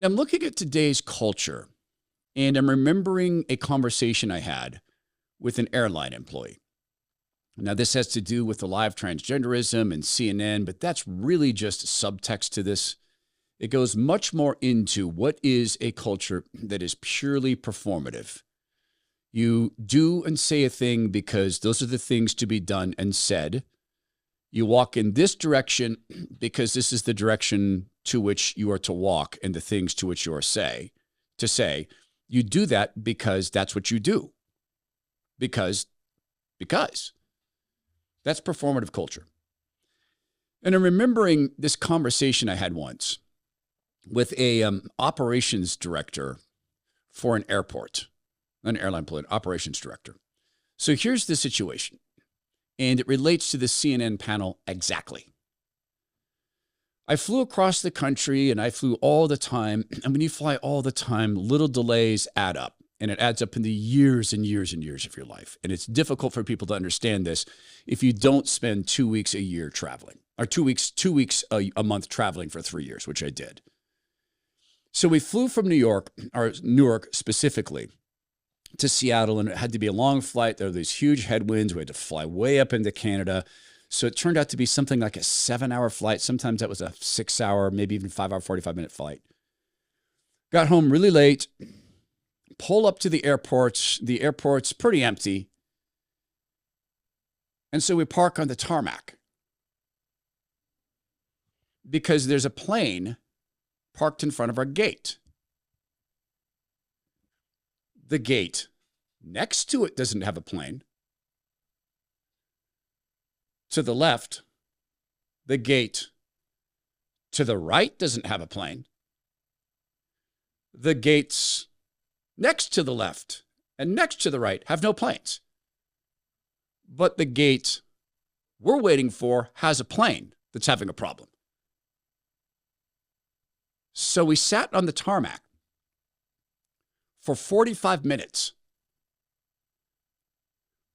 I'm looking at today's culture, and I'm remembering a conversation I had with an airline employee. Now, this has to do with the live transgenderism and CNN, but that's really just subtext to this. It goes much more into what is a culture that is purely performative. You do and say a thing because those are the things to be done and said. You walk in this direction because this is the direction to which you are to walk and the things to which you are to say. You do that because that's what you do. Because. That's performative culture. And I'm remembering this conversation I had once with a operations director for an airport, an airline employee, operations director. So here's the situation, and it relates to the CNN panel exactly. I flew across the country, and I flew all the time, and when you fly all the time, little delays add up. And it adds up into years and years and years of your life. And it's difficult for people to understand this if you don't spend 2 weeks a year traveling, or 2 weeks a month traveling for 3 years, which I did. So we flew from New York, or Newark specifically, to Seattle, and it had to be a long flight. There were these huge headwinds. We had to fly way up into Canada. So it turned out to be something like a 7-hour flight. Sometimes that was a 6-hour, maybe even 5-hour, 45-minute flight. Got home really late. Pull up to the airport. The airport's pretty empty. And so we park on the tarmac because there's a plane parked in front of our gate. The gate next to it doesn't have a plane. To the left, the gate to the right doesn't have a plane. The gates next to the left and next to the right have no planes. But the gate we're waiting for has a plane that's having a problem. So we sat on the tarmac for 45 minutes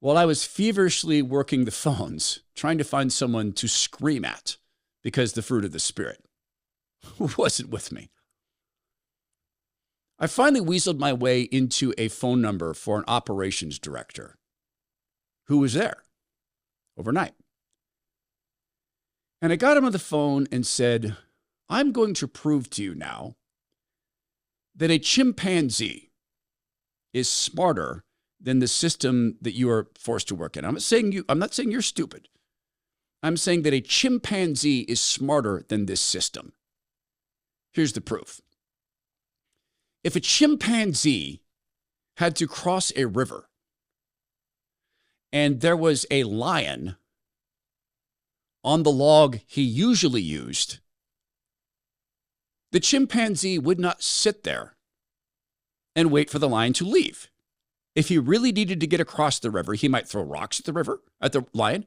while I was feverishly working the phones, trying to find someone to scream at because the fruit of the Spirit wasn't with me. I finally weaseled my way into a phone number for an operations director who was there overnight. And I got him on the phone and said, I'm going to prove to you now that a chimpanzee is smarter than the system that you are forced to work in. I'm not saying you're stupid. I'm saying that a chimpanzee is smarter than this system. Here's the proof. If a chimpanzee had to cross a river and there was a lion on the log he usually used, the chimpanzee would not sit there and wait for the lion to leave. If he really needed to get across the river, he might throw rocks at the lion.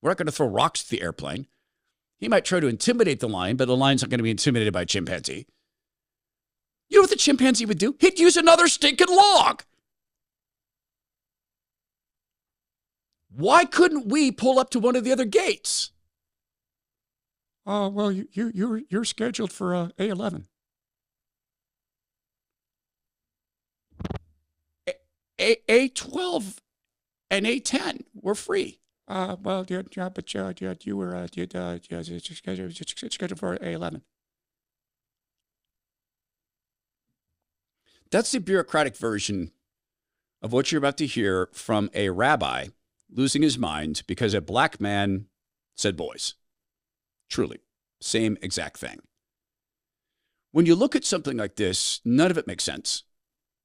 We're not going to throw rocks at the airplane. He might try to intimidate the lion, but the lion's not going to be intimidated by a chimpanzee. You know what the chimpanzee would do? He'd use another stinking log. Why couldn't we pull up to one of the other gates? Well, you're scheduled for A11. A12 and A10 were free. You were scheduled for A11. That's the bureaucratic version of what you're about to hear from a rabbi losing his mind because a black man said boys. Truly, same exact thing. When you look at something like this, none of it makes sense.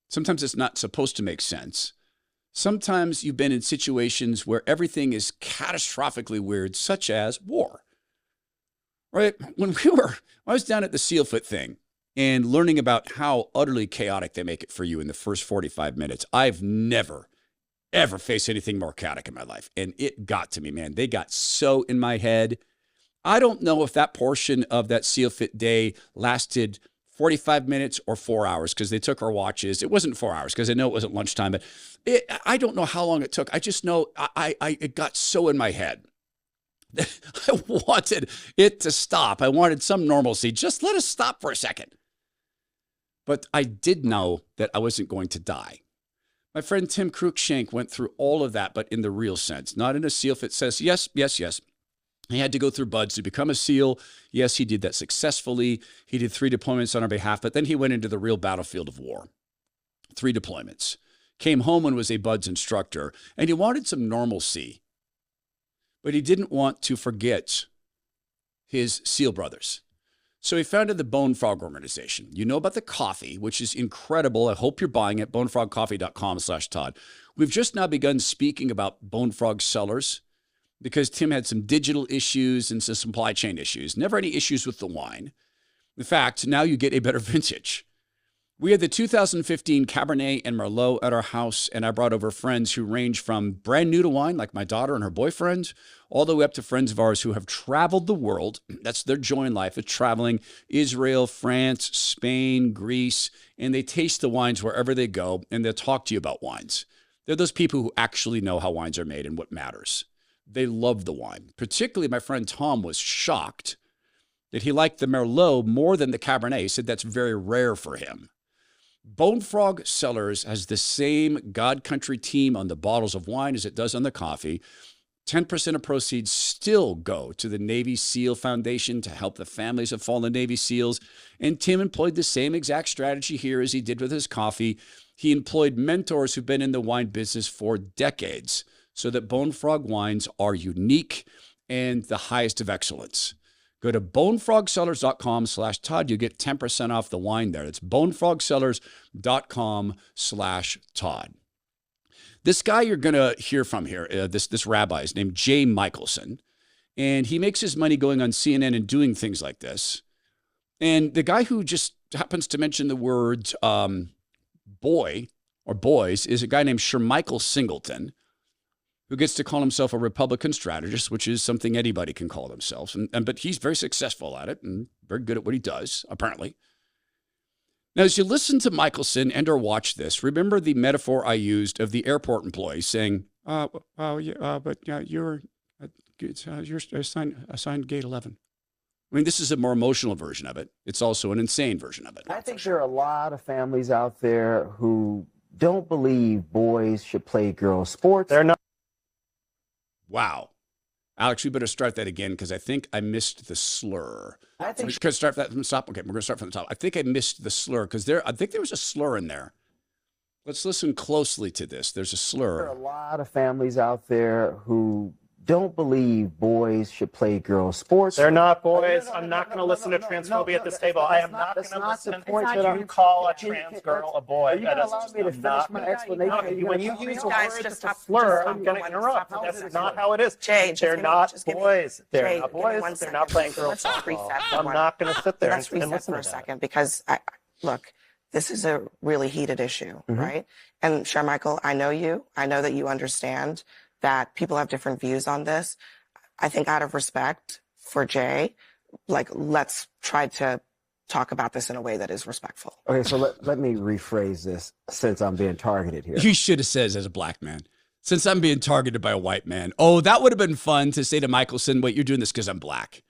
Sometimes it's not supposed to make sense. Sometimes you've been in situations where everything is catastrophically weird, such as war. Right? When I was down at the SealFit thing and learning about how utterly chaotic they make it for you in the first 45 minutes, I've never, ever faced anything more chaotic in my life. And it got to me, man. They got so in my head. I don't know if that portion of that SealFit day lasted 45 minutes or 4 hours because they took our watches. It wasn't 4 hours because I know it wasn't lunchtime, but I don't know how long it took. I just know it got so in my head. I wanted it to stop. I wanted some normalcy. Just let us stop for a second. but I did know that I wasn't going to die. My friend Tim Cruikshank went through all of that, but in the real sense, not in a SEAL fit says, yes, yes, yes. He had to go through buds to become a SEAL. Yes, he did that successfully. He did 3 deployments on our behalf, but then he went into the real battlefield of war. 3 deployments. Came home and was a buds instructor, and he wanted some normalcy, but he didn't want to forget his SEAL brothers. So he founded the Bone Frog organization. You know about the coffee, which is incredible. I hope you're buying it, bonefrogcoffee.com/Todd. We've just now begun speaking about Bone Frog sellers because Tim had some digital issues and some supply chain issues. Never any issues with the wine. In fact, now you get a better vintage. We had the 2015 Cabernet and Merlot at our house, and I brought over friends who range from brand new to wine, like my daughter and her boyfriend, all the way up to friends of ours who have traveled the world. That's their joy in life, is traveling Israel, France, Spain, Greece, and they taste the wines wherever they go, and they'll talk to you about wines. They're those people who actually know how wines are made and what matters. They love the wine. Particularly my friend Tom was shocked that he liked the Merlot more than the Cabernet. He said that's very rare for him. Bone Frog Cellars has the same God Country team on the bottles of wine as it does on the coffee. 10% of proceeds still go to the Navy SEAL Foundation to help the families of fallen Navy SEALs. And Tim employed the same exact strategy here as he did with his coffee. He employed mentors who've been in the wine business for decades so that Bone Frog wines are unique and the highest of excellence. Go to bonefrogsellers.com/Todd. You get 10% off the wine there. It's bonefrogsellers.com/Todd. This guy you're going to hear from here, this rabbi is named Jay Michelson, and he makes his money going on CNN and doing things like this. And the guy who just happens to mention the words boy or boys is a guy named Shermichael Singleton, who gets to call himself a Republican strategist, which is something anybody can call themselves. But he's very successful at it and very good at what he does, apparently. Now, as you listen to Michelson and or watch this, remember the metaphor I used of the airport employee saying, you're assigned gate 11. I mean, this is a more emotional version of it. It's also an insane version of it. I think there are a lot of families out there who don't believe boys should play girls' sports. They're not. Wow. Alex, we better start that again because I think I missed the slur. I think we should start that from the top. Okay, we're going to start from the top. I think I missed the slur because I think there was a slur in there. Let's listen closely to this. There's a slur. There are a lot of families out there who don't believe boys should play girls' sports. They're not boys. I'm not going to listen to transphobia at this table. I am not going to listen to you call a trans girl a boy. Are you going to allow me to finish my explanation? When you use a word that's a slur, I'm going to interrupt. That's not how it is. They're not boys. They're not boys. They're not playing girls' football. I'm not going to sit there and listen for a second because, look, this is a really heated issue, right? And Shermichael, I know you. I know that you understand that people have different views on this. I think out of respect for Jay, let's try to talk about this in a way that is respectful. Okay, so let me rephrase this since I'm being targeted here. You should have said as a black man, since I'm being targeted by a white man. Oh, that would have been fun to say to Michelson, wait, you're doing this because I'm black.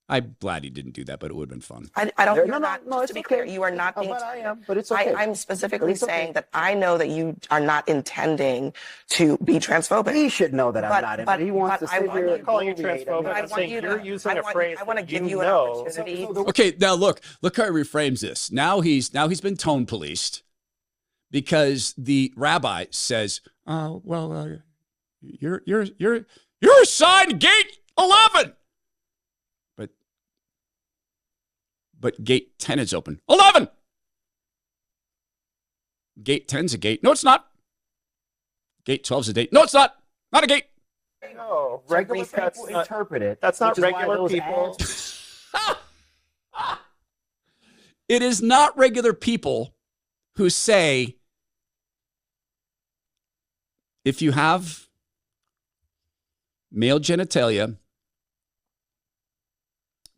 I'm glad he didn't do that, but it would have been fun. I don't. No, to be clear, you are not being. But I am. But it's okay. I'm specifically saying that I know that you are not intending to be transphobic. He should know that I'm not. But he wants to sit here and calling you transphobic. I'm saying you're using a phrase. I want to give you an opportunity. Okay, now look how he reframes this. Now he's been tone policed because the rabbi says, you're assigned gate 11. But gate 10 is open. 11! Gate 10's a gate. No, it's not. Gate 12's a gate. No, it's not. Not a gate. No, regular people interpret it. That's not regular people. It is not regular people who say, if you have male genitalia,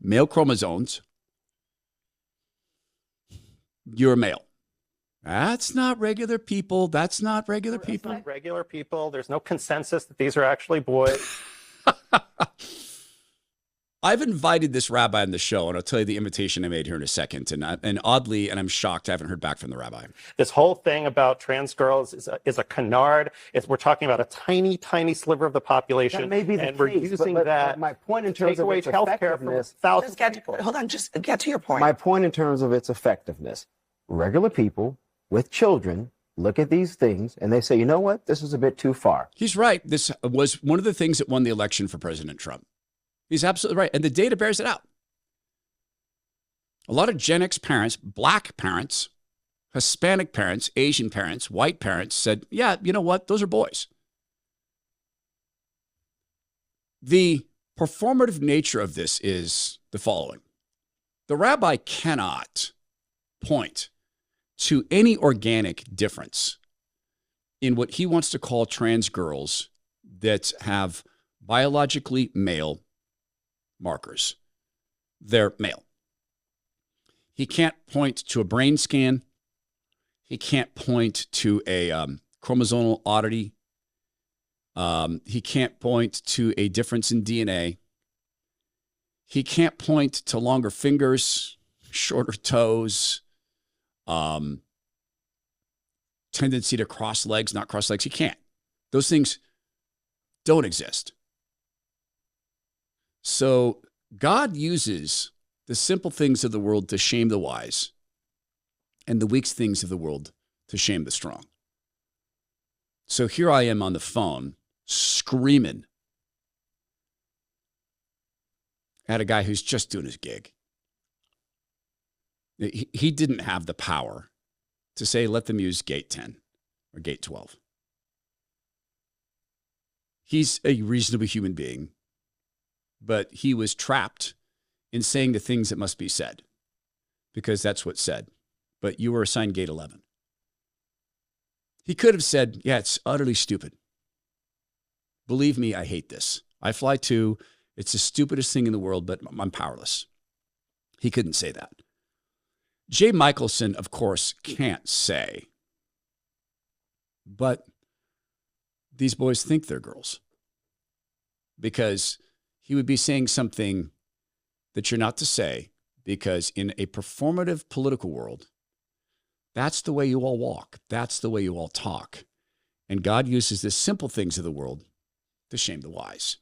male chromosomes, you're a male. That's not regular people. That's not regular people. That's not regular people. There's no consensus that these are actually boys. I've invited this rabbi on the show, and I'll tell you the invitation I made here in a second. And oddly, and I'm shocked, I haven't heard back from the rabbi. This whole thing about trans girls is a canard. We're talking about a tiny, tiny sliver of the population. That may be the and we're case, using but that my point in to terms take of away its healthcare from effectiveness. thousands of Just people. hold on, just get to your point. My point in terms of its effectiveness. Regular people with children look at these things and they say, you know what? This is a bit too far. He's right. This was one of the things that won the election for President Trump. He's absolutely right. And the data bears it out. A lot of Gen X parents, black parents, Hispanic parents, Asian parents, white parents said, yeah, you know what? Those are boys. The performative nature of this is the following. The rabbi cannot point to any organic difference in what he wants to call trans girls that have biologically male markers. They're male. He can't point to a brain scan. He can't point to a chromosomal oddity. He can't point to a difference in DNA. He can't point to longer fingers, shorter toes, tendency to cross legs, not cross legs. He can't. Those things don't exist. So God uses the simple things of the world to shame the wise, and the weak things of the world to shame the strong. So here I am on the phone screaming at a guy who's just doing his gig. He didn't have the power to say, let them use gate 10 or gate 12. He's a reasonable human being, but he was trapped in saying the things that must be said because that's what's said. But you were assigned gate 11. He could have said, yeah, it's utterly stupid. Believe me, I hate this. I fly too. It's the stupidest thing in the world, but I'm powerless. He couldn't say that. Jay Michelson, of course, can't say, but these boys think they're girls because he would be saying something that you're not to say because in a performative political world, that's the way you all walk. That's the way you all talk. And God uses the simple things of the world to shame the wise.